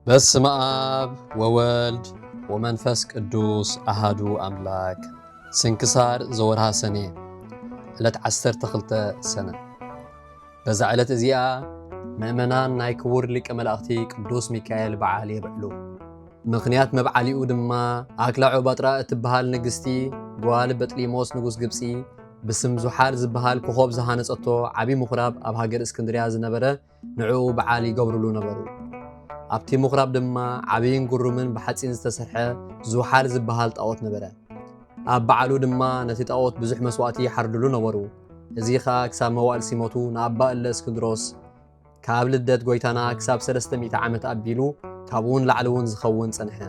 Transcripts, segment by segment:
በስመ አብ ወወልድ ወመንፈስ ቅዱስ አሃዱ አምላክ። ስንክሳር ዘወርሃ ሰኔ ዕለት 12 ሰነ። በዛ ዕለት እዚኣ ምእመናን ናይ ክቡር ሊቀ መላእኽቲ ቅዱስ ሚካኤል በዓል የብዕሉ። ምኽንያት መብዓሊኡ ድማ አክላዖባጥራ እትበሃል ንግስቲ ጓል በጥሊሞስ ንጉስ ግብፂ ብስም ዙሓል ዝበሃል ኮኸብ ዝሃነጸቶ ዓቢ ምኹራብ ኣብ ሃገር እስክንድርያ ዝነበረ ንዕኡ በዓል ይገብርሉ ነበሩ። ኣብቲ ምኹራብ ድማ ዓብይን ጉሩምን ብሓጺን ዝተሰርሐ ዙሓል ዝበሃል ጣዖት ነበረ። ኣብ በዓሉ ድማ ነቲ ጣዖት ብዙሕ መስዋዕቲ ይሓርድሉ ነበሩ። እዚ ኸኣ ክሳብ መዋዕል ሲሞቱ ንኣባ እለ እስክንድሮስ ካብ ልደት ጎይታና ክሳብ 300 ዓመት ኣቢሉ ካብኡን ላዕለውን ዝኸውን ጸንሐ።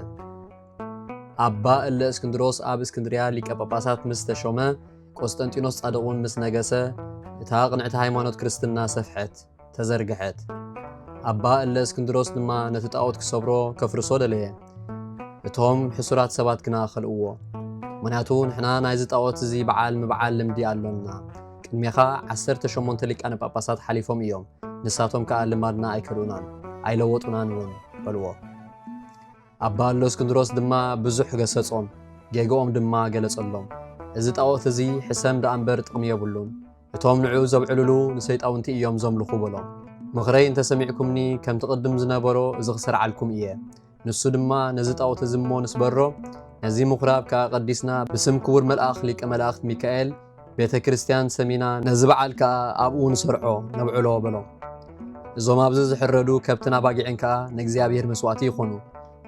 ኣባ እለ እስክንድሮስ ኣብ እስክንድርያ ሊቀ ጳጳሳት ምስ ተሾመ ቆስጠንጢኖስ ጻድቑን ምስ ነገሰ እታ ቅንዕቲ ሃይማኖት ክርስትና ሰፍሐት ተዘርግሐት። ኣባ እለ እስክንድሮስ ድማ ነቲ ጣዖት ክሰብሮ ከፍርሶ ደለየ። እቶም ሕሱራት ሰባት ግና ኸልእዎ። ምክንያቱ ንሕና ናይዚ ጣዖት እዚ በዓል ምብዓል ልምዲ ኣሎና። ቅድሜኻ 18 ሊቃነ ጳጳሳት ሓሊፎም እዮም። ንሳቶም ከዓ ልማድና ኣይከልኡናን ኣይለወጡናን እውን በልዎ። ኣባ እለ እስክንድሮስ ድማ ብዙሕ ገሰጾም፣ ጌግኦም ድማ ገለጸሎም። እዚ ጣዖት እዚ ሕሰም ዳ እምበር ጥቕሚ የብሉን። እቶም ንዑ ዘብዕልሉ ንሰይጣውንቲ እዮም ዘምልኹ በሎም። ምኽረይ እንተሰሚዕኩምኒ ከም ትቕድም ዝነበሮ እዚ ክሰርዓልኩም እየ። ንሱ ድማ ነዚ ጣዖት እዚ እሞ ንስበሮ ነዚ ምኹራብ ከዓ ቀዲስና ብስም ክቡር መልኣኽ ሊቀ መላእኽት ሚካኤል ቤተ ክርስቲያን ሰሚና ነዚ በዓል ከዓ ኣብኡ ንሰርዖ ነብዕሎ በሎም። እዞም ኣብዚ ዝሕረዱ ከብትን ኣባጊዕን ከዓ ንእግዚኣብሔር መስዋዕቲ ይኾኑ።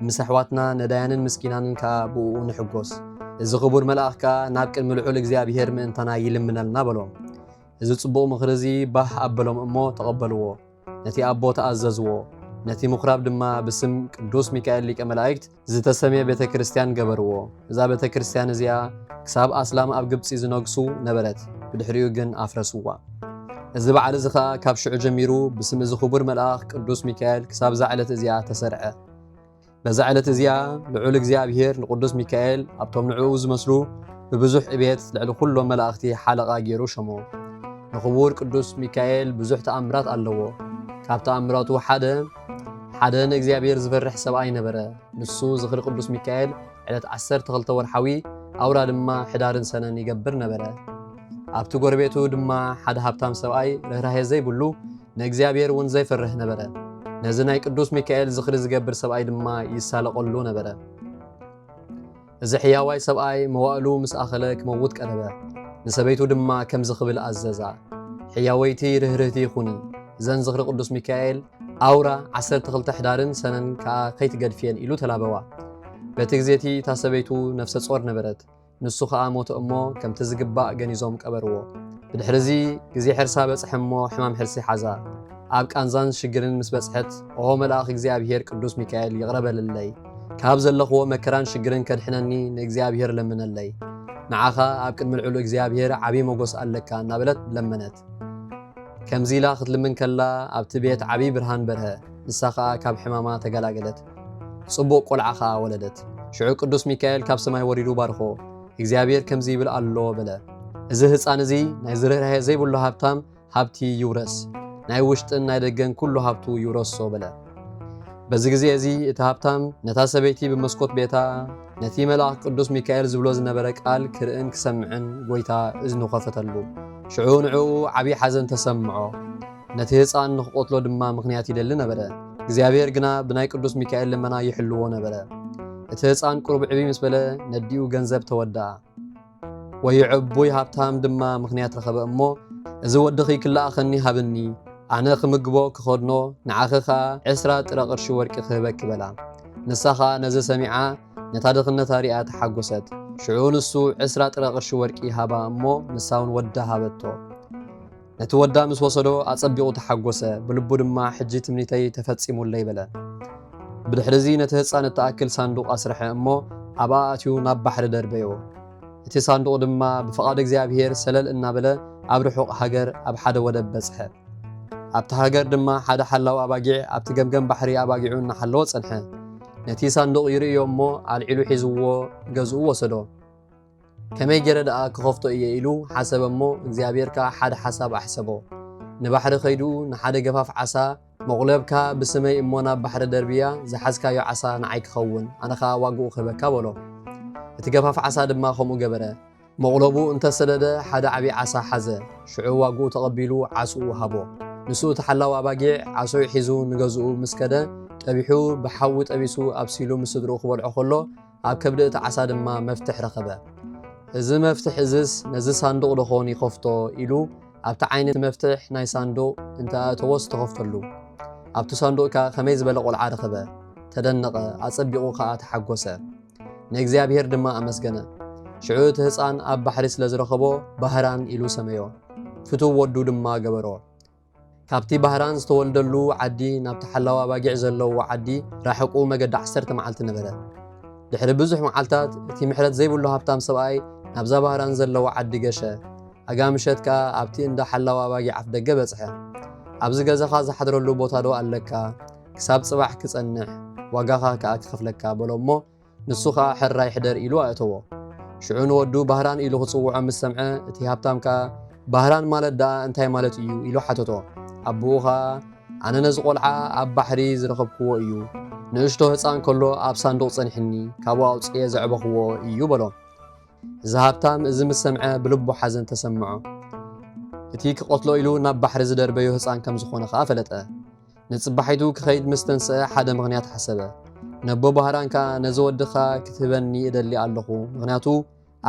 ምስ ኣሕዋትና ነዳያንን ምስኪናንን ከዓ ብኡ ንሕጎስ። እዚ ክቡር መልኣኽ ከዓ ናብ ቅድሚ ልዑል እግዚኣብሔር ምእንታና ይልምነልና በሎም። እዚ ጽቡቕ ምኽሪ እዚ ባህ ኣበሎም እሞ ተቐበልዎ። ነቲ ኣቦ ተኣዘዝዎ። ነቲ ምኹራብ ድማ ብስም ቅዱስ ሚካኤል ሊቀ መላእክት ዝተሰመየ ቤተ ክርስቲያን ገበርዎ። እዛ ቤተ ክርስቲያን እዚኣ ክሳብ ኣስላም ኣብ ግብፂ ዝነግሱ ነበረት። ብድሕሪኡ ግን ኣፍረስዋ። እዚ በዓል እዚ ከዓ ካብ ሽዑ ጀሚሩ ብስም እዚ ክቡር መልኣኽ ቅዱስ ሚካኤል ክሳብ ዛ ዕለት እዚኣ ተሰርዐ። በዛ ዕለት እዚኣ ልዑል እግዚኣብሔር ንቅዱስ ሚካኤል ኣብቶም ንዕኡ ዝመስሉ ብብዙሕ ዕቤት ልዕሊ ኩሎም መላእኽቲ ሓለቓ ገይሩ ሸሞ። ንኽቡር ቅዱስ ሚካኤል ብዙሕ ተኣምራት ኣለዎ። ካብ ተኣምራቱ ሓደ ንእግዚኣብሔር ዝፈርሕ ሰብኣይ ነበረ። ንሱ ዝኽሪ ቅዱስ ሚካኤል ዕለት 12 ወርሓዊ ኣውራ ድማ ሕዳርን ሰነን ይገብር ነበረ። ኣብቲ ጎረቤቱ ድማ ሓደ ሃብታም ሰብኣይ ርህራሄ ዘይብሉ ንእግዚኣብሔር እውን ዘይፈርህ ነበረ። ነዚ ናይ ቅዱስ ሚካኤል ዝኽሪ ዝገብር ሰብኣይ ድማ ይሳለቐሉ ነበረ። እዚ ሕያዋይ ሰብኣይ መዋእሉ ምስ ኣኸለ ክመውት ቀረበ። ንሰበይቱ ድማ ከምዚ ክብል ኣዘዛ፣ ሕያወይቲ ርህርህቲ ይኹኒ፣ እዘን ዝኽሪ ቅዱስ ሚካኤል ኣውራ 12 ሕዳርን ሰነን ከዓ ከይትገድፍየን ኢሉ ተላበዋ። በቲ ግዜቲ እታ ሰበይቱ ነፍሰ ጾር ነበረት። ንሱ ከዓ ሞተ እሞ ከምቲ ዝግባእ ገኒዞም ቀበርዎ። ብድሕሪዚ ግዜ ሕርሳ በፅሐ እሞ ሕማም ሕርሲ ሓዛ። ኣብ ቃንዛን ሽግርን ምስ በፅሐት ኦ መልኣኽ እግዚኣብሔር ቅዱስ ሚካኤል ይቕረበልለይ፣ ካብ ዘለኽዎ መከራን ሽግርን ከድሕነኒ ንእግዚኣብሔር ለምነለይ፣ ንዓኻ ኣብ ቅድሚ ልዑል እግዚኣብሔር ዓብዪ መጎስ ኣለካ እናበለት ለመነት። ከምዚ ኢላ ክትልምን ከላ ኣብቲ ቤት ዓብዪ ብርሃን በርሀ። ንሳ ከዓ ካብ ሕማማ ተገላገለት። ጽቡቕ ቆልዓ ከዓ ወለደት። ሽዑ ቅዱስ ሚካኤል ካብ ሰማይ ወሪዱ ባርኾ። እግዚኣብሔር ከምዚ ይብል ኣሎ በለ፣ እዚ ህፃን እዚ ናይ ዝርህራሄ ዘይብሉ ሃብታም ሃብቲ ይውረስ፣ ናይ ውሽጥን ናይ ደገን ኩሉ ሃብቱ ይውረሶ በለ። በዚ ግዜ እዚ እቲ ሃብታም ነታ ሰበይቲ ብመስኮት ቤታ ነቲ መልኣኽ ቅዱስ ሚካኤል ዝብሎ ዝነበረ ቃል ክርእን ክሰምዕን ጎይታ እዝኑ ኸፈተሉ። ሽዑ ንዕኡ ዓብዪ ሓዘን ተሰምዖ። ነቲ ህፃን ንኽቆትሎ ድማ ምኽንያት ይደሊ ነበረ። እግዚኣብሔር ግና ብናይ ቅዱስ ሚካኤል ልመና ይሕልዎ ነበረ። እቲ ህፃን ቁሩብ ዕብይ ምስ በለ ነዲኡ ገንዘብ ተወዳኣ። ወይዕቡይ ሃብታም ድማ ምኽንያት ረኸበ እሞ እዚ ወድኺ ክለኣኸኒ ሃብኒ፣ ኣነ ክምግቦ ክኸድኖ፣ ንዓኸ ከዓ 20 ጥረ ቅርሺ ወርቂ ክህበክ በላ። ንሳ ከዓ ነዚ ሰሚዓ ነታ ድኽነታ ሪኣ ተሓጐሰት። ሽዑ ንሱ 20 ጥረ ቅርሺ ወርቂ ሃባ እሞ ንሳውን ወዳ ሃበቶ። ነቲ ወዳ ምስ ወሰዶ ኣጸቢቑ ተሓጐሰ። ብልቡ ድማ ሕጂ ትምኒተይ ተፈጺሙለይ በለ። ብድሕሪዚ ነቲ ህፃን እተኣክል ሳንዱቕ ኣስርሐ እሞ ኣብኣ ኣትዩ ናብ ባሕሪ ደርበዮ። እቲ ሳንዱቕ ድማ ብፍቓድ እግዚኣብሔር ሰለል እናበለ ኣብ ርሑቕ ሃገር ኣብ ሓደ ወደብ በጽሐ። ኣብቲ ሃገር ድማ ሓደ ሓላዊ ኣባጊዕ ኣብቲ ገምገም ባሕሪ ኣባጊዑ እናሓለወ ጸንሐ። ነቲ ሳንዱቕ ይርእዮ እሞ ኣልዒሉ ሒዝዎ ገዝኡ ወሰዶ። ከመይ ገይረ ደኣ ክኸፍቶ እየ ኢሉ ሓሰበ እሞ እግዚኣብሔር ከዓ ሓደ ሓሳብ ኣሕሰቦ። ንባሕሪ ኸይዱ ንሓደ ገፋፍ ዓሳ مغلبك بسمي إمونا بحر دربيا زحزكا يو عصا نعيك خون أنا خا واقو خبكا بلو اتقفاف عصا دما خمو قبره مغلبو انت سدده حدا عبي عصا حزه شعو واقو تقبلو عصو هبو نسو تحلاو أباقيع عصو يحيزو نغزو مسكده تبيحو بحاوت أبيسو أبسيلو مسدرو خبالعو خلو أب كبدأت عصا دما مفتح رخبه إذا مفتح إزس نزي صندوق دخون يخفتو إلو أبت عين مفتح ناي صندوق انت توسط تخفتلو أبت صندوق كا خميز بلغ العاد خبه تدنق أصبقو خا تحقوسه نእግዚአብሔር ድማ أمسجنه شعو تهصان أب بحر ስለዝረኸቦ ባህራን ኢሉ ሰመዮ ፍቱ ወዱ ድማ ገበሮ ካብቲ ባህራን ዝተወልደሉ ዓዲ ናብ ተሐላዋ ባጊዕ ዘለዎ ዓዲ ራሕቁ መገዲ 10 መዓልቲ ነበረ ድሕሪ ብዙሕ መዓልታት እቲ ምሕረት ዘይብሉ ሃብታም ሰብኣይ ናብዛ ባህራን ዘለዎ ዓዲ ገሸ ኣጋምሸት ከ ኣብቲ እንዳ ሓላዋ ባጊዕ ኣፍ ደገ በጽሐ ኣብዚ ገዛኻ ዝሓድረሉ ቦታ ዶ ኣለካ ክሳብ ጽባሕ ክጸንሕ ዋጋኻ ከ ክኸፍለካ በሎሞ ንሱ ኸ ሕራይ ሕደር ኢሉ ኣእተዎ ሽዑ ንወዱ ባህራን ኢሉ ክጽውዖ ምስ ሰምዐ እቲ ሃብታም ከ ባህራን ማለት ዳ እንታይ ማለት እዩ ኢሉ ሓተቶ ኣቦኡ ኸ ኣነ ነዚ ቆልዓ ኣብ ባሕሪ ዝረኸብክዎ እዩ ንእሽቶ ህፃን ከሎ ኣብ ሳንዱቕ ጸኒሕኒ ካብኡ ኣውፅየ ዘዕበኽዎ እዩ በሎ እዚ ሃብታም እዚ ምስ ሰምዐ ብልቡ ሓዘን ተሰምዖ እቲ ክቆትሎ ኢሉ ናብ ባሕሪ ዝደርበዮ ህፃን ከም ዝኾነ ኸ ፈለጠ ንጽባሒቱ ክኸይድ ምስ ተንስአ ሓደ ምኽንያት ሓሰበ ነቦ ባህራን ከ ነዚ ወድኻ ክትህበኒ እደሊ ኣለኹ ምኽንያቱ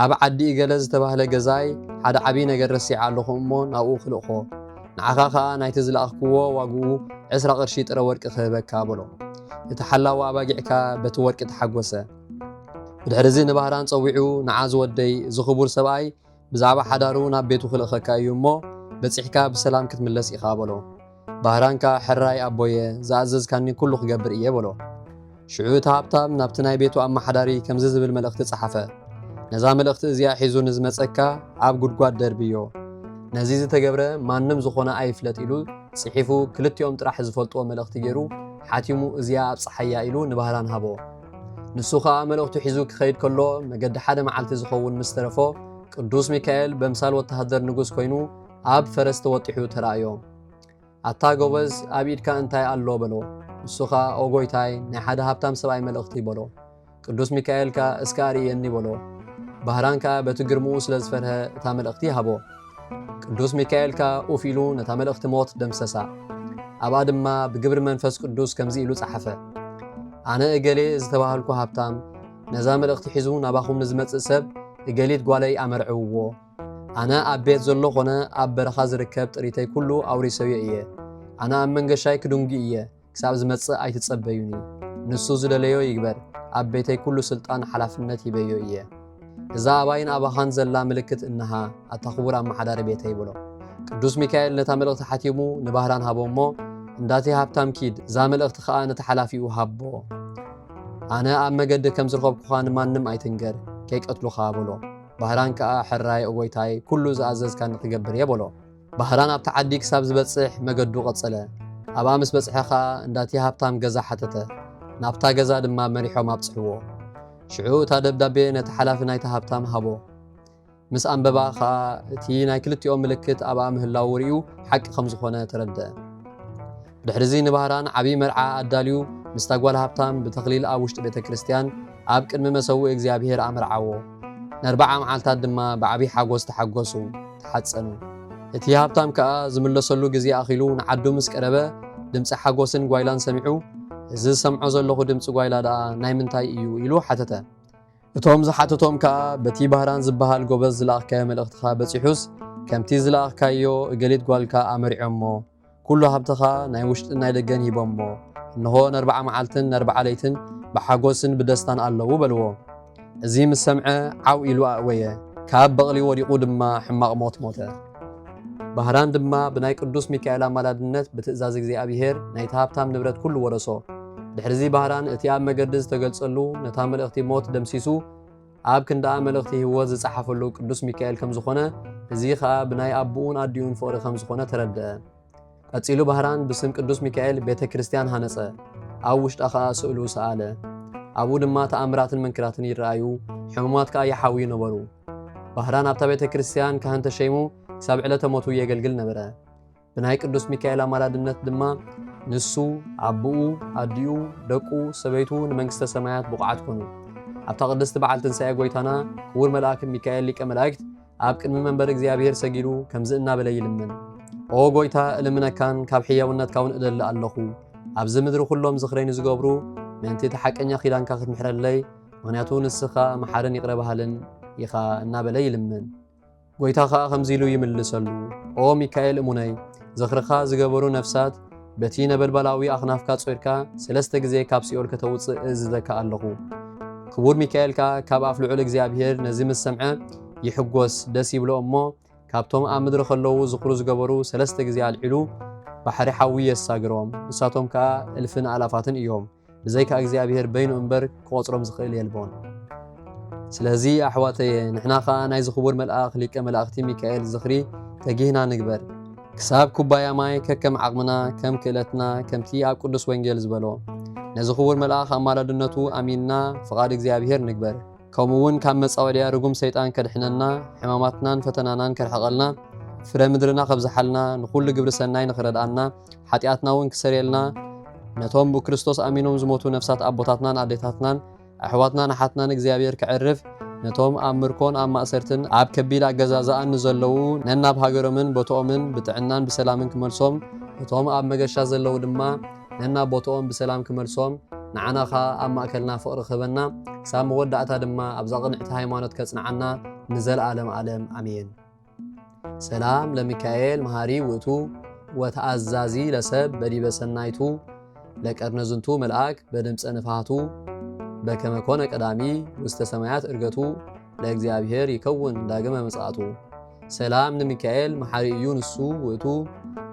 ኣብ ዓዲ ገለ ዝተባህለ ገዛይ ሓደ ዓቢ ነገር ረሲዕ ኣለኹ እሞ ናብኡ ክልእኾ ንዓኻ ኸ ናይቲ ዝለኣኽክዎ ዋግኡ 20 ቅርሺ ጥረ ወርቂ ክህበካ በሎ እቲ ሓላዋ ኣባጊዕካ በቲ ወርቂ ተሓጐሰ ብድሕሪዚ ንባህራን ፀዊዑ ንዓ ዝወደይ ዝኽቡር ሰብኣይ ብዛዕባ ሓዳሩ ናብ ቤቱ ክልእኸካ እዩ እሞ በፂሕካ ብሰላም ክትምለስ ኢኻ በሎ ባህራን ከ ሕራይ ኣቦየ ዝኣዘዝካኒ ኩሉ ክገብር እየ በሎ ሽዑ እቲ ሃብታም ናብቲ ናይ ቤቱ ኣመሓዳሪ ከምዚ ዝብል መልእኽቲ ጸሓፈ ነዛ መልእኽቲ እዚኣ ሒዙ ንዝመፀካ ኣብ ጉድጓድ ደርብዮ ነዚ ዝተገብረ ማንም ዝኾነ ኣይፍለጥ ኢሉ ጽሒፉ ክልቲኦም ጥራሕ ዝፈልጥዎ መልእኽቲ ገይሩ ሓቲሙ እዚኣ ኣብ ፀሓያ ኢሉ ንባህራን ሃቦ ንሱ ኸኣ መልእኽቱ ሒዙ ክኸይድ ከሎ መገዲ ሓደ መዓልቲ ዝኸውን ምስ ተረፎ ቅዱስ ሚካኤል በምሳል ወተሃደር ንጉስ ኮይኑ ኣብ ፈረስ ተወጢሑ ተራእዮ ኣታ ጎበዝ ኣብ ኢድካ እንታይ ኣሎ በሎ ንሱ ኸ ኦጎይታይ ናይ ሓደ ሃብታም ሰብኣይ መልእኽቲ በሎ ቅዱስ ሚካኤል ከ እስከ ኣርእየኒ በሎ ባህራን ከ በቲ ግርምኡ ስለ ዝፈርሀ እታ መልእኽቲ ሃቦ ቅዱስ ሚካኤል ከ ኡፍ ኢሉ ነታ መልእኽቲ ሞት ደምሰሳ ኣብኣ ድማ ብግብሪ መንፈስ ቅዱስ ከምዚ ኢሉ ጸሓፈ ኣነ እገሌ ዝተባህልኩ ሃብታም ነዛ መልእኽቲ ሒዙ ናባኹም ንዝመጽእ ሰብ እገሊት ጓለይ ኣመርዕውዎ ኣነ ኣብ ቤት ዘሎ ኾነ ኣብ በረኻ ዝርከብ ጥሪተይ ኩሉ ኣውሪሰዮ እየ ኣነ ኣብ መንገሻይ ክድንጊ እየ ክሳብ ዝመጽእ ኣይትጸበዩኒ ንሱ ዝደለዮ ይግበር ኣብ ቤተይ ኩሉ ስልጣን ሓላፍነት ይበዮ እየ እዛ ኣባይን ኣባኻን ዘላ ምልክት እንሃ ኣታኽቡር ኣመሓዳሪ ቤተይ ብሎ ቅዱስ ሚካኤል ነታ መልእኽቲ ሓቲሙ ንባህራን ሃቦ እሞ እንዳቲ ሃብታም ኪድ እዛ መልእኽቲ ኸኣ ነቲ ሓላፊኡ ሃቦ ኣነ ኣብ መገዲ ከም ዝረኸብኩኻ ንማንም ኣይትንገር ከይቀትሉኻ በሎ ባህራን ከኣ ሕራይ እጎይታይ ኩሉ ዝኣዘዝካኒ ክገብር እየ በሎ ባህራን ኣብቲ ዓዲ ክሳብ ዝበጽሕ መገዱ ቐጸለ ኣብኣ ምስ በጽሐ ኸኣ እንዳቲ ሃብታም ገዛ ሓተተ ናብታ ገዛ ድማ መሪሖም ኣብጽሕዎ ሽዑ እታ ደብዳቤ ነቲ ሓላፊ ናይቲ ሃብታም ሃቦ ምስ ኣንበባ ኸኣ እቲ ናይ ክልቲኦም ምልክት ኣብኣ ምህላው ርዩ ሓቂ ከም ዝኾነ ተረድአ ድሕሪዚ ንባህራን ዓብዪ መርዓ ኣዳልዩ ምስታ ጓል ሃብታም ብተኽሊል ኣብ ውሽጢ ቤተ ክርስቲያን ኣብ ቅድሚ መሰዊእ እግዚኣብሔር ኣመርዓዎ ን40 መዓልታት ድማ ብዓብዪ ሓጎስ ተሓጐሱ ተሓጸኑ እቲ ሃብታም ከኣ ዝምለሰሉ ግዜ ኣኺሉ ንዓዱ ምስ ቀረበ ድምፂ ሓጎስን ጓይላን ሰሚዑ እዚ ዝሰምዖ ዘለኹ ድምፂ ጓይላ ደኣ ናይ ምንታይ እዩ ኢሉ ሓተተ እቶም ዝሓተቶም ከኣ በቲ ባህራን ዝበሃል ጎበዝ ዝለኣኽካዮ መልእኽትኻ በፂሑስ ከምቲ ዝለኣኽካዮ እገሊት ጓልካ ኣመሪዖሞ ኩሉ ሃብትኻ ናይ ውሽጥን ናይ ደገን ሂቦሞ እንሆ ን40 መዓልትን ን40 ለይትን ብሓጎስን ብደስታን ኣለዉ በልዎ እዚ ምስ ሰምዐ ዓው ኢሉ ኣእወየ ካብ በቕሊ ወዲቑ ድማ ሕማቕ ሞት ሞተ ባህራን ድማ ብናይ ቅዱስ ሚካኤል ኣማላድነት ብትእዛዝ እግዚኣብሔር ናይቲ ሃብታም ንብረት ኩሉ ወረሶ ድሕሪዚ ባህራን እቲ ኣብ መገዲ ዝተገልጸሉ ነታ መልእኽቲ ሞት ደምሲሱ ኣብ ክንደኣ መልእኽቲ ህይወት ዝጸሓፈሉ ቅዱስ ሚካኤል ከም ዝኾነ እዚ ኸኣ ብናይ ኣቦኡን ኣዲኡን ፍቕሪ ከም ዝኾነ ተረድአ ቀጺሉ ባህራን ብስም ቅዱስ ሚካኤል ቤተ ክርስቲያን ሃነጸ ኣብ ውሽጣ ኸኣ ስእሉ ሰኣለ ኣብኡ ድማ ተኣምራትን መንክራትን ይረኣዩ ሕሙማት ከኣ ይሓዊ ነበሩ ባህራን ኣብታ ቤተ ክርስቲያን ካህን ተሸይሙ ክሳብ ዕለተ ሞቱ የገልግል ነበረ ብናይ ቅዱስ ሚካኤል ኣማላድነት ድማ نسو عبو أديو دقو سبيتو نمنكست سمايات بقعات كونو أبتا قدست بعال تنسايا قويتانا كور ملاك ميكائيل لك ملاكت أبك من برق زيابير سجيرو كمزئنا بلي لمن أو قويتا لمنا كان كابحية ونات كون إدل اللخو أبز مدرو كلهم زخرين زقابرو من انتي تحك أنيا خيلان كاخد محر اللي ونياتو نسخا محارن يقربها لن يخا النابلي لمن قويتا خا خمزيلو يملسلو أو ميكائيل أموني زخرخا زقابرو نفسات بتينا بالبلاوي أخنافكا تصويركا سلسة جزي كابسيول كتوص إزدكا اللخو كبور ميكائيل كاب أفلو على زيابير نزيم السمعة يحقوس دسي بلو أمو كابتوم أمدر خلو زقرو زقابرو سلسة جزي على العلو بحري حوية الساقروم نساتهم كا ألفين آلافاتن إيوم بزي كا زيابير بين أمبر كواترم زخيل يلبون سلازي أحواتي نحنا خا نايز خبور ملآخ ليك ملآختي ميكائيل زخري تجيهنا نكبر كساب كوبايا ماي كم عقمنا كم كيلتنا كم تي عب قدس وينجيل زبلو نزخور ملآخ أمال دنتو أميننا فقاد إግዚአብሔር نكبر كومون كم مصاوليا رجوم سيطان كدحننا حماماتنا فتنانا كرحقلنا فرمدرنا خبز حلنا نقول قبر سناي نخرد عنا حتياتنا ونكسريلنا نتوم بكريستوس أمينهم زموتو نفسات أبوتاتنا عديتاتنا أحواتنا نحاتنا إግዚአብሔር كعرف نتوم أمركون أما أسرتن عب كبيلا جزازة نزلوا ننا بهاجرمن بتؤمن بتعنان بسلامن كملصوم نتوم أب مجشة زلوا دما ننا بتؤمن بسلام كملصوم نعنا خا أما أكلنا فقر خبنا سام ودعتها دما أبزغن عتهاي مانت كسنعنا نزل عالم أمين سلام لميكائيل مهاري وتو وتعزازي لسب بدي بسنايتو لك أرنزنتو ملأك بدمس أنفاتو بكما كون قدامي وسط سمايات ارغتو لእግዚአብሔር يكون داغما مصاتو سلام لميكائيل محاري يونسو وتو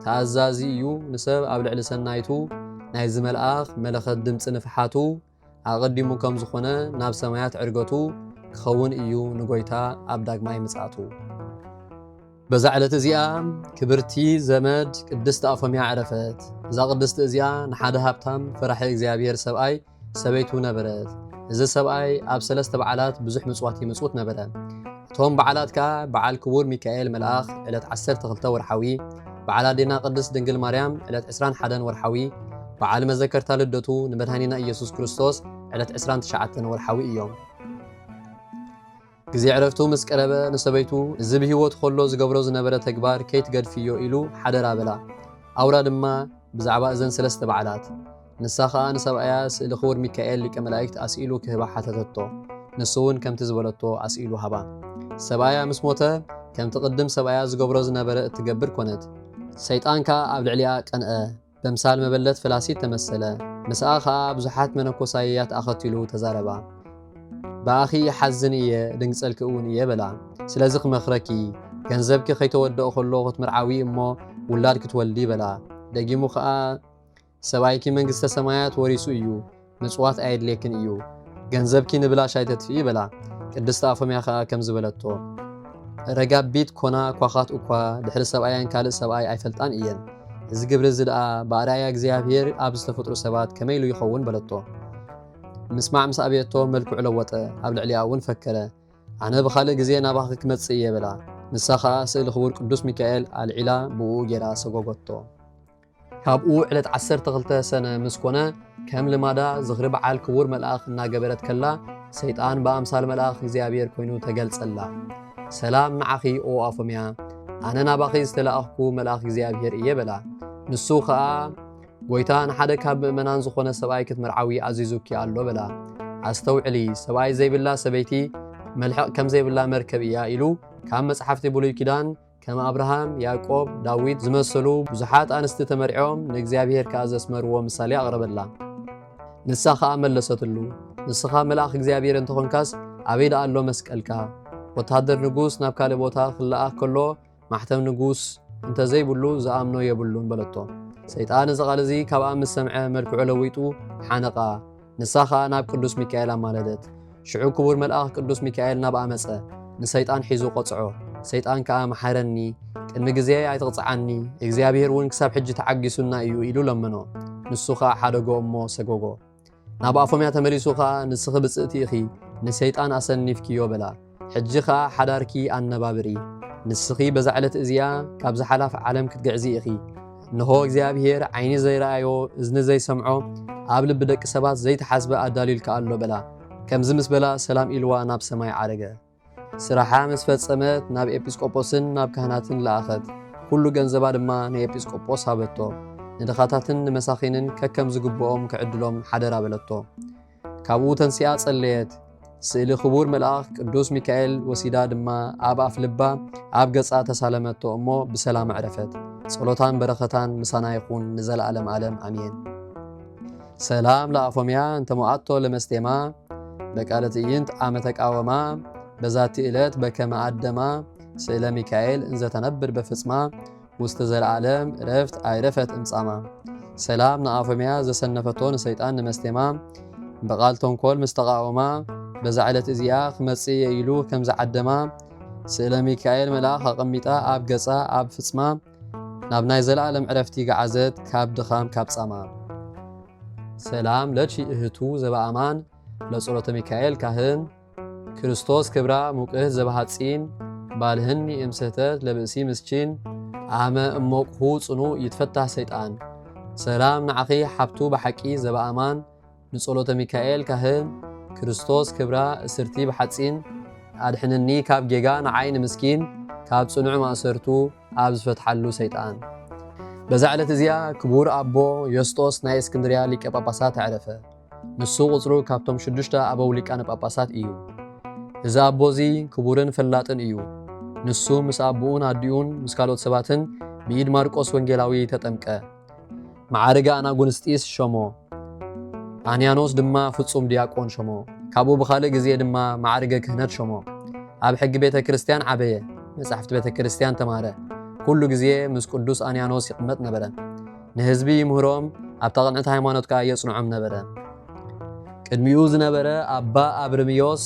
تعزازي يو نسب ابلع لسنايتو نايز ملأخ ملخت دمص نفحاتو اقدمو كم زخونه ناب سمايات ارغتو كخون ايو نغويتا اب داغماي مصاتو بزعلت ازيا كبرتي زمد قدست افميا عرفت اذا قدست ازيا نحاده هابتام فرح እግዚአብሔር سباي سبيتو نبرت إذا سبأي أب سلسة بعالات بزح مصواتي مصوت نبرت توم بعالات كا بعال كبور ميكائيل ملآخ علت 10 تغلطة ورحوي بعالات دينا قدس دنجل مريم علت 20 حدن ورحوي بعال مذكرتا لدتو نمدهانينا إيسوس كريستوس علت 20 تشعتن ورحوي إيوم كزي عرفتو مسكربة نسبيتو زبه هوت خلو زقبروز نبرت تكبار كيت قد فيو إلو حدر آبلا أورا دما بزعباء زن سلسة بعالات نساخا نسبايا سئل خور ميكائيل لك ملائكت أسئلو كهبا حتتتو نسون كم تزبلتو أسئلو هبا سبايا مسموته كم تقدم سبايا زقبروز نبرة تقبر كونت سيطان كا عبد عليا كنأ بمثال مبلت فلاسي تمثله مساخا بزحات منكو سايات أخطيلو تزاربا باخي حزن إيه دنقسل كؤون إيه بلا سلازق مخركي كنزبك خيتو ودو خلو مرعاوي إمو ولادك تولدي بلا دقيمو خا سبايكي منقسة سمايات وريسو إيو مصوات عيد ليكن إيو جنزبكي نبلا شايتت فيه بلا قدست أفهم ياخا كم زبلتو رقاب بيت كونا كواخات أكوا دحر سبايان كالي سباي أيفلتان إيان إذا قبر الزدقاء بأرايا እግዚአብሔር أبز تفطرو سبات كميلو يخون بلتو مسمع مسابيتو ملكو علوته أبل علياون فكره أنا بخالق زينا باخك متصية بلا نساخا سئل خبور قدوس ميكائيل العلا بو جيرا سقوقتو كابو علت 10 تغلطة سنة مسكونة كم لمادا زغرب عال كبور ملآخ نا قبرت كلا سيطان بأمثال ملآخ እግዚአብሔር كوينو تقلصلا سلام نعخي او افميا أنا نباخي استلأخكو ملآخ እግዚአብሔር إيه بلا نسو خا ويتان حدا كاب مؤمنان زخونة سباي كتمرعوي عزيزوكي قالو بلا استوعلي سباي زي بالله سبيتي ملحق كم زي بالله مركب إياه إلو كام مصحفتي بولي كدان كما أبراهام يعقوب داويد زمسلو بزحات أنست تمرعوم لእግዚአብሔር كأزس مرو مثالي أغرب الله نسخا ملستلو نسخا ملاخ እግዚአብሔር انتخون كاس عبيد قالو مسكالكا وتهدر نقوس نابكالي بوتا خلاقه كله محتم نقوس انت زي بلو زامنو يبلون بلتو سيطان زغالزي كاب أمس سمعه ملكو علويتو حانقا نسخا ناب قدوس ميكائيل مالدت شعو كبور ملآخ قدوس ميكائيل ناب أمسه نسيطان حيزو قطعو سيطان كا محرني المجزية يتقطعني እግዚአብሔር ون كساب حج تعجسنا إيو إلو لمنو نسخا حدقو أمو سقوقو نابا فميا تمريسوخا نسخ بسئتي إخي نسيطان أسني فكيو بلا حجخا حداركي النبابري نسخي بزعلت إزيا كابز حلاف عالم كتقعزي إخي እንሆ እግዚአብሔር ዓይኒ ዘይረአዮ እዝኒ ዘይሰምዖ ኣብ ልቢ ደቂ ሰባት ዘይተሓስበ ኣዳሊልካ ኣሎ በላ ከምዚ ምስ በላ ሰላም ኢልዋ ናብ ሰማይ ዓረገ ስራሓ ምስ ፈጸመት ናብ ኤጲስቆጶስን ናብ ካህናትን ለኣኸት ኩሉ ገንዘባ ድማ ንኤጲስቆጶስ ሃበቶ ንድኻታትን ንመሳኺንን ከከም ዝግብኦም ክዕድሎም ሓደራ በለቶ ካብኡ ተንሲኣ ጸለየት ስእሊ ክቡር መልኣኽ ቅዱስ ሚካኤል ወሲዳ ድማ ኣብ ኣፍ ልባ ኣብ ገጻ ተሳለመቶ እሞ ብሰላም ዕረፈት ጸሎታን በረኸታን ምሳና ይኹን ንዘለዓለም ዓለም ኣሜን ሰላም ለኣፎምያ እንተመዓቶ ለመስቴማ በቃለ ትዕይንት ዓመ ተቃወማ በዛቲ ዕለት በከመ ኣደማ ስእለ ሚካኤል እንዘተነብር በፍጽማ ውስተ ዘለዓለም ረፍት ኣይረፈት እምጻማ ሰላም ንኣፎምያ ዘሰነፈቶ ንሰይጣን ንመስቴማ በቃል ተንኮል ምስተቃወማ በዛ ዕለት እዚኣ ክመጽእ ኢሉ ከም ዝዓደማ ስእለ ሚካኤል መልኣኽ ኣቐሚጣ ኣብ ገጻ ኣብ ፍጽማ ናብ ናይ ዘለዓለም ዕረፍቲ ገዓዘት ካብ ድኻም ካብ ጻማ ሰላም ለቺ እህቱ ዘበኣማን ለጸሎተ ሚካኤል ካህን ክርስቶስ ክብራ ሙቅህ ዘባሃጺን ባልህኒ እምሰተት ለብእሲ ምስኪን ኣመ እሞቅሁ ጽኑ ይትፈታህ ሰይጣን ሰላም ንዓኺ ሓብቱ ብሓቂ ዘበኣማን ንጸሎተ ሚካኤል ካህን ክርስቶስ ክብራ እስርቲ ብሓጺን ኣድሕንኒ ካብ ጌጋ ንዓይኒ ምስኪን ካብ ጽኑዕ ማእሰርቱ ኣብ ዝፈትሓሉ ሰይጣን በዛ ዕለት እዚኣ ክቡር ኣቦ ዮስጦስ ናይ እስክንድርያ ሊቀ ጳጳሳት ዕረፈ ንሱ ቁጽሩ ካብቶም 6 ኣበው ሊቃነ ጳጳሳት እዩ እዚ ኣቦዚ ክቡርን ፈላጥን እዩ ንሱ ምስ ኣቦኡን ኣዲኡን ምስ ካልኦት ሰባትን ብኢድ ማርቆስ ወንጌላዊ ተጠምቀ ማዕርጋ ኣናጉንስጢስ ሾሞ አንያኖስ ድማ ፍጹም ዲያቆን ሾሞ ካብኡ ብኻልእ ግዜ ድማ ማዕርገ ክህነት ሾሞ ኣብ ሕጊ ቤተ ክርስቲያን ዓበየ መጻሕፍቲ ቤተ ክርስቲያን ተማሃረ ኩሉ ግዜ ምስ ቅዱስ አንያኖስ ይቕመጥ ነበረ ንህዝቢ ይምህሮም ኣብ ተቐንዕቲ ሃይማኖትካ የጽንዖም ነበረ ቅድሚኡ ዝነበረ ኣባ ኣብርምዮስ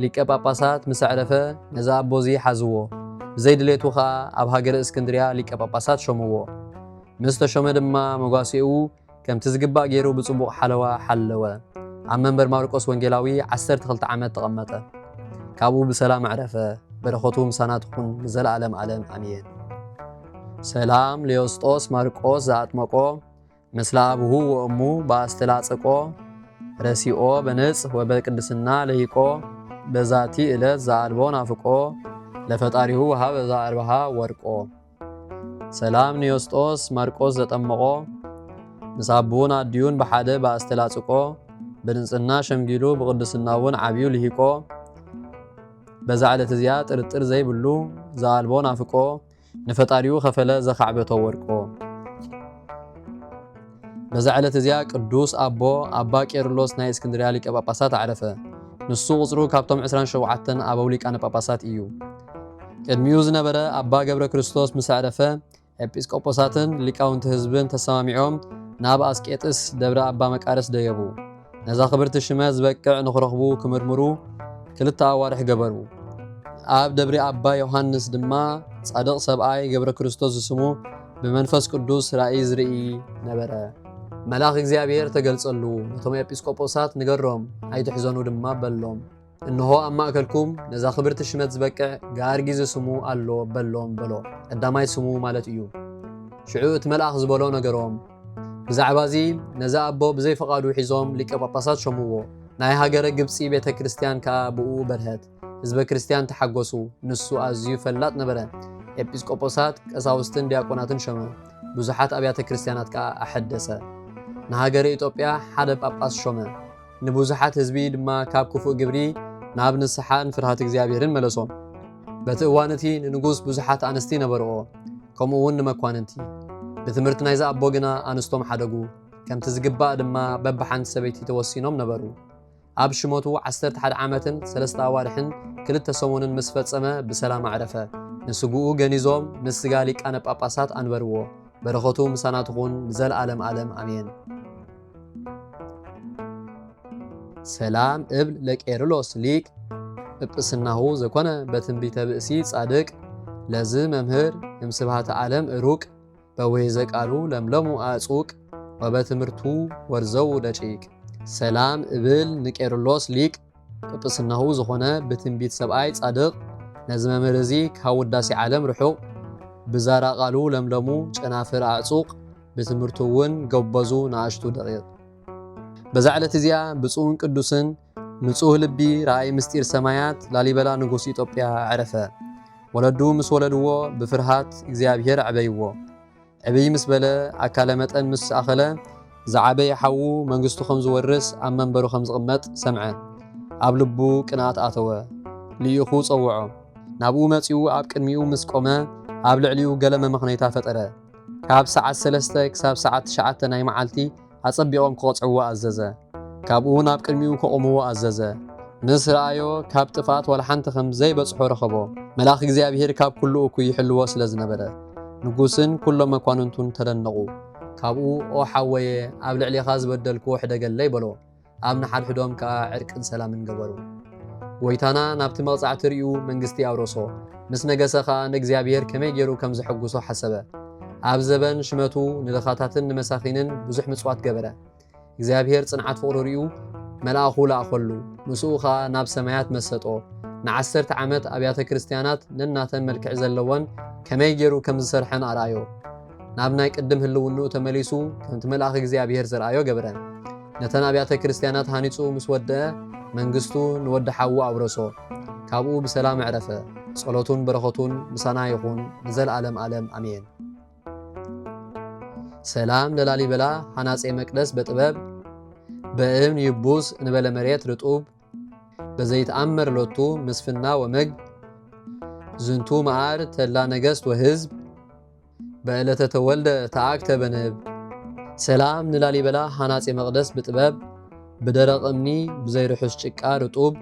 ሊቀ ጳጳሳት ምስ ዕረፈ ነዛ ኣቦዚ ሓዝዎ ብዘይድሌቱ ኸዓ ኣብ ሃገረ እስክንድርያ ሊቀ ጳጳሳት ሾምዎ ምስ ተሾመ ድማ መጓሲኡ ከምቲ ዝግባእ ገይሩ ብጽቡቕ ሓለዋ ሓለወ ኣብ መንበር ማርቆስ ወንጌላዊ 12 ዓመት ተቐመጠ ካብኡ ብሰላም ዕረፈ በረኸቱ ምሳና ትኹን ንዘለዓለም ዓለም ኣሜን ሰላም ለዮስጦስ ማርቆስ ዘኣጥመቆ ምስለ አብሁ ወእሙ በአስተላጽቆ ረሲኦ በንጽ ወበቅድስና ለሂቆ በዛቲ ዕለት ዘአልቦ ናፍቆ ለፈጣሪሁ ወሃበ ዘአርባሃ ወርቆ ሰላም ንዮስጦስ ማርቆስ ዘጠመቆ ንሳቡን አዲዩን በሓደ በአስተላጽቆ በንጽና ሸምጊሉ በቅድስናውን ዓብዩ ልሂቆ በዛ ዕለት እዚኣ ጥርጥር ዘይብሉ ዘአልቦ ናፍቆ ንፈጣሪው ከፈለ ዘኻዕበቶ ወርቆ በዛ ዕለት እዚኣ ቅዱስ ኣባ ቄርሎስ ናይ እስክንድርያ ሊቀ ጳጳሳት ዓረፈ ንሱ ቁጽሩ ካብቶም 27 ኣበው ሊቃነ ጳጳሳት እዩ ቅድሚኡ ዝነበረ ኣባ ገብረ ክርስቶስ ምስ ዓረፈ ኤጲስቆጶሳትን ሊቃውንቲ ህዝብን ተሰማሚዖም ናብ ኣስቄጥስ ደብረ ኣባ መቃርስ ደየቡ ነዛ ክብርቲ ሽመት ዝበቅዕ ንኽረኽቡ ክምርምሩ ክልተ ኣዋርሕ ገበሩ ኣብ ደብሪ ኣባ ዮሐንስ ድማ ጻድቕ ሰብኣይ ገብረ ክርስቶስ ዝስሙ ብመንፈስ ቅዱስ ራእይ ዝርኢ ነበረ መልአክ እግዚአብሔር ተገልጸሉ ነቶም ኤጲስቆጶሳት ንገሮም ኣይትሕዘኑ ድማ በሎም እንሆ ኣብ ማእከልኩም ነዛ ክብርቲ ሽመት ዝበቅዕ ጋርጊ ዝስሙ ኣሎ በሎም በሎ ቀዳማይ ስሙ ማለት እዩ ሽዑ እቲ መልአክ ዝበሎ ነገሮም ብዛዕባዚ ነዛ ኣቦ ብዘይ ፈቃዱ ሒዞም ሊቀ ጳጳሳት ሾምዎ ናይ ሃገረ ግብጺ ቤተ ክርስቲያን ከዓ ብኡ በርሀት ህዝበ ክርስቲያን ተሓጎሱ ንሱ ኣዝዩ ፈላጥ ነበረ ኤጲስቆጶሳት ቀሳውስትን ዲያቆናትን ሾመ ብዙሓት ኣብያተ ክርስቲያናት ከዓ ኣሐደሰ ንሃገረ ኢትዮጵያ ሓደ ጳጳስ ሾመ ንብዙሓት ህዝቢ ድማ ካብ ክፉእ ግብሪ ናብ ንስሓን ፍርሃት እግዚአብሔርን መለሶም በቲ እዋን እቲ ንንጉስ ብዙሓት ኣንስቲ ነበርኦ ከምኡውን ንመኳንንቲ ብትምህርቲ ናይዛ ኣቦ ግና ኣንስቶም ሓደጉ ከምቲ ዝግባእ ድማ በብሓንቲ ሰበይቲ ተወሲኖም ነበሩ ኣብ ሽሞቱ 11 ዓመትን 3 ኣዋርሕን 2 ሰሙንን ምስ ፈጸመ ብሰላም ኣዕረፈ ንስጉኡ ገኒዞም ምስ ስጋ ሊቃነ ጳጳሳት አንበርዎ በረኸቱ ምሳና ትኹን ዘለዓለም ዓለም ኣሜን ሰላም እብል ለቄርሎስ ሊቅ ጵጵስናሁ ዘኮነ በትንቢተ ብእሲ ጻድቅ ለዝ መምህር እምስብሃተ ዓለም ሩቅ በወይዘ ቃሉ ለምለሙ አጹቅ ወበትምህርቱ ወርዘው ደቂቅ ሰላም እብል ንቄርሎስ ሊቅ ጵጵስናሁ ዝኾነ በትንቢት ሰብኣይ ጻድቅ ነዚ መምህር እዚ ካብ ውዳሴ ዓለም ርሑቕ ብዛራ ቃሉ ለምለሙ ጨናፍር አጹቅ بتمرتون قبزو ناشتو دقيق بزعلت زيا بصون قدوسن نصوه لبي رأي مستير سمايات لاليبلا نغوس إثيوبيا عرفه ولدو مس ولدو بفرهات እግዚአብሔር عبيو عبي مسبله أكلمتن مس أخله زعبي حو منغستو خمز ورس أم منبرو خمز قمت سمعه أبلبو قنات آتوه ليخو صوعو نابو متيو أب قدميو مس قومه أب لعليو قلم مخنيتا فطره كاب ساعة 3 كساب ساعة 9 ناي معالتي أصبيقهم قوصعوا أززه كابو ناب قدميو كقومو أززه نس رأيو كاب طفات ولا حنت خم زي بصحو رخبو ملاخ እግዚአብሔር ካብ ኩሉ እኩይ ይሕልዎ ስለ ዝነበረ ንጉስን ኩሎም መኳንንቱን ተደነቁ ካብኡ ኦ ሓወየ ኣብ ልዕሊኻ ዝበደልኩ ሕደገለ ይበሎ ኣብ ንሓድሕዶም ከዓ ዕርቅን ሰላምን ገበሩ ወይታና ናብቲ መቕጻዕቲ ርዩ መንግስቲ ኣውረሶ ምስ ነገሰኻ ንእግዚአብሔር ከመይ ገይሩ ከም ዝሕጉሶ ሓሰበ ኣብ ዘበን ሽመቱ ንልኻታትን ንመሳኺንን ብዙሕ ምጽዋት ገበረ እግዚአብሔር ጽንዓት ፍቅሩ ርዩ መልኣኹ ላእኸሉ ምስኡኻ ናብ ሰማያት መሰጦ ن10 ዓመት ኣብያተ ክርስቲያናት ነናተን መልክዕ ዘለወን ከመይ ገይሩ ከም ዝሰርሐን ኣርኣዮ ናብ ናይ ቅድም ህልውኑ ተመሊሱ ከምቲ መልኣኽ እግዚአብሔር ዘርኣዮ ገበረ ነተን ኣብያተ ክርስቲያናት ሃኒጹ ምስ ወደአ መንግስቱ ንወዲ ሓዊ ኣውረሶ ካብኡ ብሰላም ዕረፈ ጸሎቱን በረኸቱን ምሳና ይኹን ንዘለዓለም ዓለም ኣሜን ሰላም ለላሊበላ ሃናጼ መቅደስ በጥበብ በእብን ይቡስ እንበለ መሬት ርጡብ بزيتأمر لوتو مسفنا ومج زنتو معار تلا نجست وهزب بقلة تولد تعاكت بنب سلام نلالي بلا حناصي مقدس بتباب بدرق أمني بزير حشتك رطوب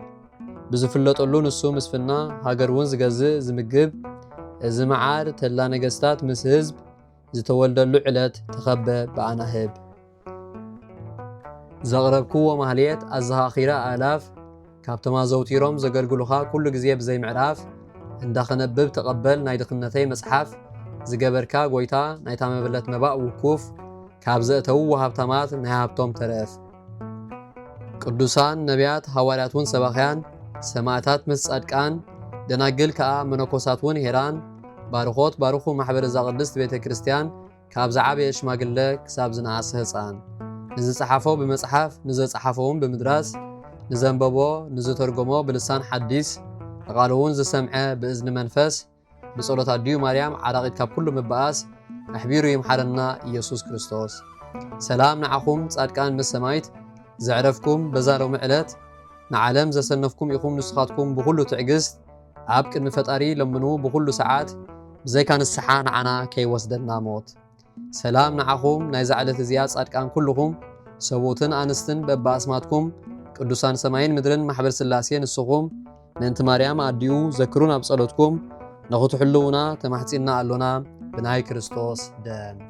بزفلت اللون السو مسفنا هاجر ونز جزء زمجب زمعار تلا نجستات مس هزب زتولد اللعلت تخبى بعناهب زغرب كوة مهليت الزهاخيرة آلاف كابتما زوتيروم زغلغلوخا كل غزيه بزي معراف اندخنبب تقبل ناي دخنتي مصحف زغبركا غويتا ناي تامبلت مبا وكوف كابزتو وهابتمات ناي هابتوم ترف قدوسان نبيات حوارياتون سباخيان سماعتات مصدقان دناغل كا منوكوساتون هيران باروخوت باروخو محبر زاقدست بيته كريستيان كابزعابي شماغله كساب زناس هصان نز صحافو بمصحف نز صحافوم بمدراس نزنببو نزترجمو بلسان حديث قالون زسمعه بإذن منفس بصلوات ديو مريم عراقيت كاب كل مباس احبيرو يمحرنا يسوع كريستوس سلام نعخم صادقان مسمايت زعرفكم بزارو معلت نعلم زسنفكم يقوم نسخاتكم بكل تعجز عبك المفطاري لمنو بكل ساعات زي كان السحان عنا كي وسدنا موت سلام نعخم نايزعلت زياد صادقان كلكم سووتن انستن بباسماتكم قدوسان سماين مدرن محبر سلاسين السقوم ننت مريم أديو ذكرونا بصلوتكم نخوت حلونا تمحتينا علونا بناي كريستوس دم